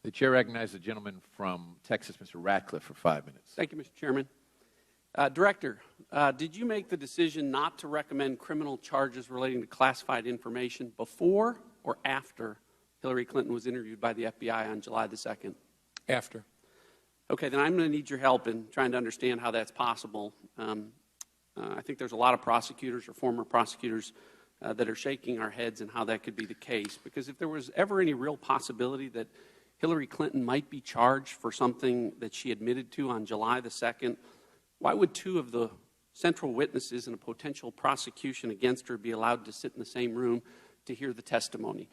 The chair recognizes the gentleman from Texas, Mr. Ratcliffe, for 5 minutes. Thank you, Mr. Chairman. Director, did you make the decision not to recommend criminal charges relating to classified information before or after Hillary Clinton was interviewed by the FBI on July the 2nd? After. Okay, then I'm going to need your help in trying to understand how that's possible. I think there's a lot of prosecutors or former prosecutors that are shaking our heads in how that could be the case. Because if there was ever any real possibility that Hillary Clinton might be charged for something that she admitted to on July the 2nd, why would two of the central witnesses in a potential prosecution against her be allowed to sit in the same room to hear the testimony?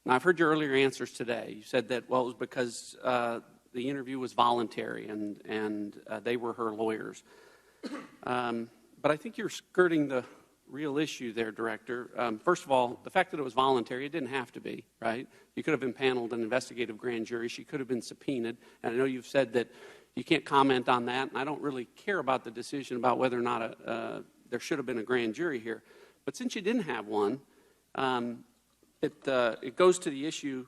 Now, I've heard your earlier answers today. You said that, well, it was because the interview was voluntary and they were her lawyers. But I think you're skirting the real issue there, Director. First of all, the fact that it was voluntary, it didn't have to be, right? You could have impaneled an investigative grand jury. She could have been subpoenaed. And I know you've said that you can't comment on that, and I don't really care about the decision about whether or not there should have been a grand jury here. But since you didn't have one, it goes to the issue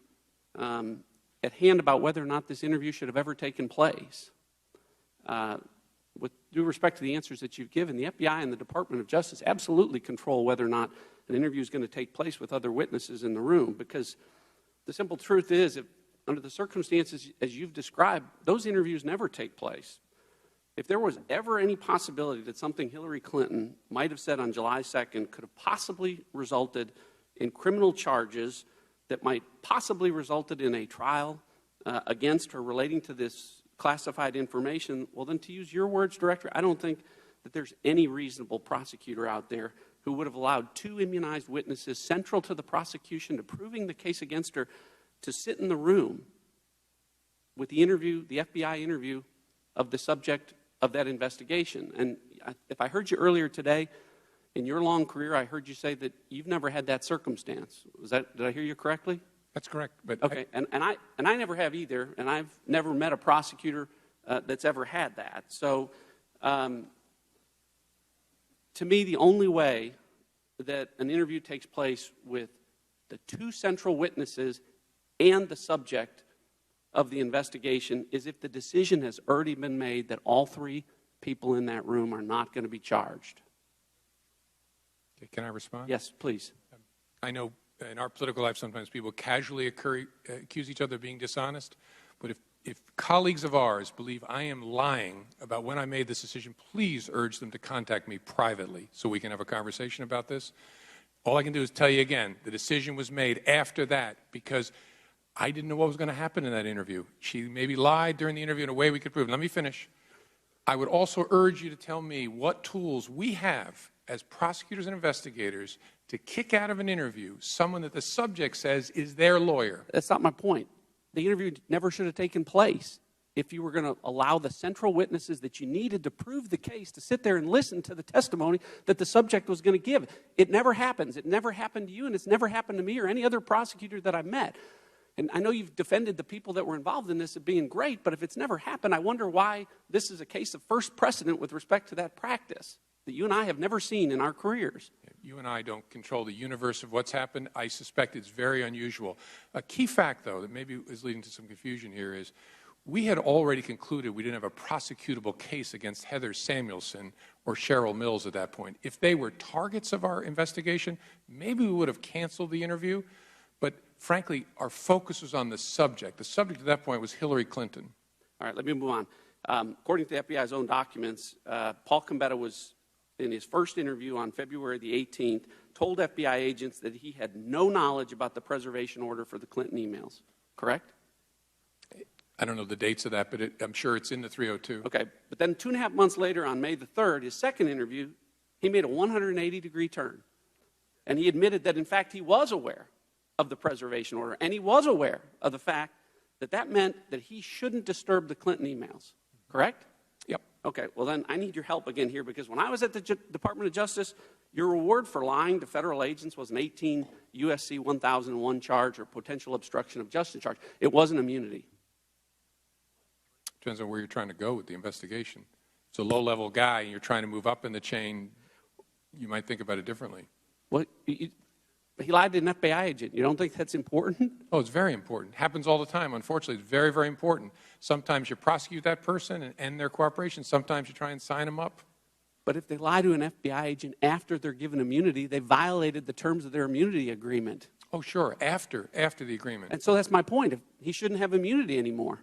at hand about whether or not this interview should have ever taken place. With due respect to the answers that you've given, the FBI and the Department of Justice absolutely control whether or not an interview is going to take place with other witnesses in the room, because the simple truth is, if, under the circumstances as you've described, those interviews never take place. If there was ever any possibility that something Hillary Clinton might have said on July 2nd could have possibly resulted in criminal charges that might possibly resulted in a trial against her relating to this classified information, well, then, to use your words, Director, I don't think that there's any reasonable prosecutor out there who would have allowed two immunized witnesses central to the prosecution to proving the case against her to sit in the room with the interview, the FBI interview of the subject of that investigation. And if I heard you earlier today, in your long career, I heard you say that you've never had that circumstance. Did I hear you correctly? That's correct. But okay, and I never have either, and I've never met a prosecutor that's ever had that. So, to me, the only way that an interview takes place with the two central witnesses and the subject of the investigation is if the decision has already been made that all three people in that room are not going to be charged. Okay, can I respond? Yes, please. I know in our political life sometimes people casually accuse each other of being dishonest, but if colleagues of ours believe I am lying about when I made this decision, please urge them to contact me privately so we can have a conversation about this. All I can do is tell you again, the decision was made after that because I didn't know what was going to happen in that interview. She maybe lied during the interview in a way we could prove. Let me finish. I would also urge you to tell me what tools we have as prosecutors and investigators to kick out of an interview someone that the subject says is their lawyer. That's not my point. The interview never should have taken place if you were going to allow the central witnesses that you needed to prove the case to sit there and listen to the testimony that the subject was going to give. It never happens. It never happened to you, and it's never happened to me or any other prosecutor that I've met. And I know you've defended the people that were involved in this as being great, but if it's never happened, I wonder why this is a case of first precedent with respect to that practice that you and I have never seen in our careers. You and I don't control the universe of what's happened. I suspect it's very unusual. A key fact, though, that maybe is leading to some confusion here is we had already concluded we didn't have a prosecutable case against Heather Samuelson or Cheryl Mills at that point. If they were targets of our investigation, maybe we would have canceled the interview. But frankly, our focus was on the subject. The subject at that point was Hillary Clinton. All right, let me move on. According to the FBI's own documents, Paul Gambetta was, in his first interview on February the 18th, told FBI agents that he had no knowledge about the preservation order for the Clinton emails. Correct? I don't know the dates of that, but I'm sure it's in the 302. Okay, but then 2.5 months later, on May the 3rd, his second interview, he made a 180-degree turn. And he admitted that, in fact, he was aware of the preservation order, and he was aware of the fact that that meant that he shouldn't disturb the Clinton emails. Correct? Yep. Okay, well then I need your help again here, because when I was at the Department of Justice, your reward for lying to federal agents was an 18 U.S.C. 1001 charge or potential obstruction of justice charge. It wasn't immunity. Depends on where you're trying to go with the investigation. If it's a low-level guy and you're trying to move up in the chain, you might think about it differently. Well, He lied to an FBI agent. You don't think that's important? Oh, it's very important. Happens all the time. Unfortunately, it's very, very important. Sometimes you prosecute that person and end their cooperation. Sometimes you try and sign them up. But if they lie to an FBI agent after they're given immunity, they violated the terms of their immunity agreement. Oh, sure, after the agreement. And so that's my point. He shouldn't have immunity anymore.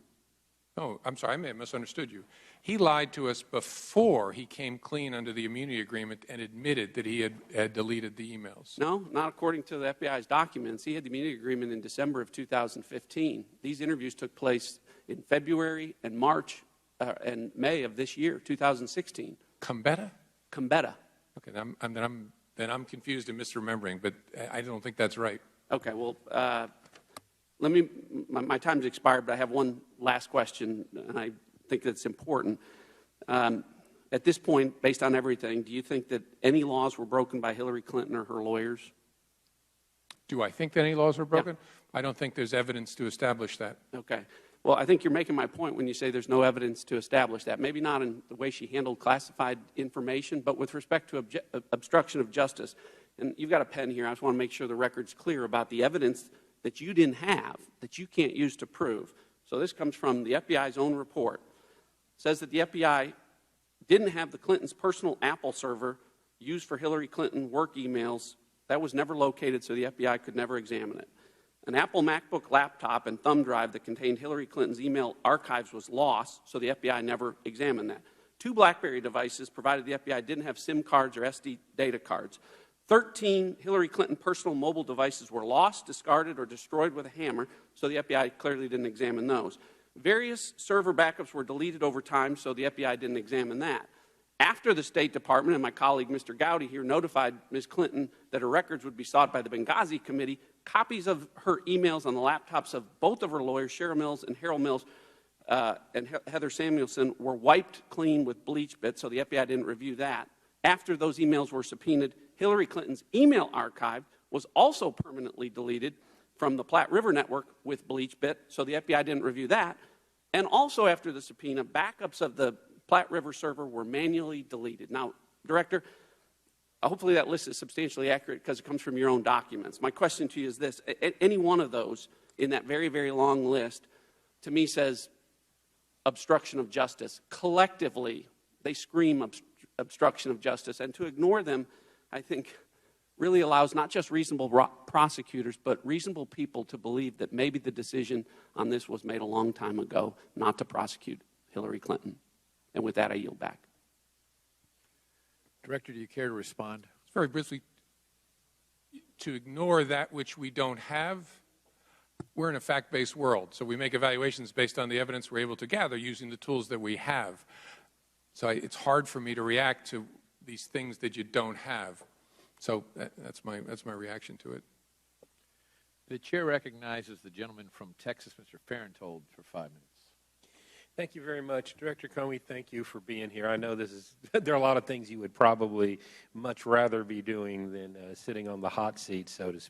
Oh, I'm sorry, I may have misunderstood you. He lied to us before he came clean under the immunity agreement and admitted that he had deleted the emails. No, not according to the FBI's documents. He had the immunity agreement in December of 2015. These interviews took place in February and March and May of this year, 2016. Combetta? Combetta. Okay, then I'm confused and misremembering, but I don't think that's right. Okay, well, my time's expired, but I have one last question, and I think that's important. At this point, based on everything, do you think that any laws were broken by Hillary Clinton or her lawyers? Do I think that any laws were broken? Yeah. I don't think there's evidence to establish that. Okay. Well, I think you're making my point when you say there's no evidence to establish that. Maybe not in the way she handled classified information, but with respect to obstruction of justice. And you've got a pen here. I just want to make sure the record's clear about the evidence that you didn't have, that you can't use to prove. So this comes from the FBI's own report. It says that the FBI didn't have the Clintons' personal Apple server used for Hillary Clinton work emails. That was never located, so the FBI could never examine it. An Apple MacBook laptop and thumb drive that contained Hillary Clinton's email archives was lost, so the FBI never examined that. 2 BlackBerry devices, provided the FBI didn't have SIM cards or SD data cards. 13 Hillary Clinton personal mobile devices were lost, discarded, or destroyed with a hammer, so the FBI clearly didn't examine those. Various server backups were deleted over time, so the FBI didn't examine that. After the State Department and my colleague, Mr. Gowdy, here notified Ms. Clinton that her records would be sought by the Benghazi Committee, copies of her emails on the laptops of both of her lawyers, Cheryl Mills and Harold Mills, and Heather Samuelson, were wiped clean with bleach bits, so the FBI didn't review that. After those emails were subpoenaed, Hillary Clinton's email archive was also permanently deleted from the Platte River Network with BleachBit, so the FBI didn't review that. And also after the subpoena, backups of the Platte River server were manually deleted. Now, Director, hopefully that list is substantially accurate because it comes from your own documents. My question to you is this. Any one of those in that very, very long list, to me, says obstruction of justice. Collectively, they scream obstruction of justice. And to ignore them, I think, really allows not just reasonable prosecutors, but reasonable people to believe that maybe the decision on this was made a long time ago not to prosecute Hillary Clinton. And with that, I yield back. Director, do you care to respond? Very briefly, to ignore that which we don't have, we're in a fact-based world. So we make evaluations based on the evidence we're able to gather using the tools that we have. So it's hard for me to react to these things that you don't have. So that's my reaction to it. The chair recognizes the gentleman from Texas, Mr. Farenthold, for 5 minutes. Thank you very much. Director Comey, thank you for being here. I know there are a lot of things you would probably much rather be doing than sitting on the hot seat, so to speak.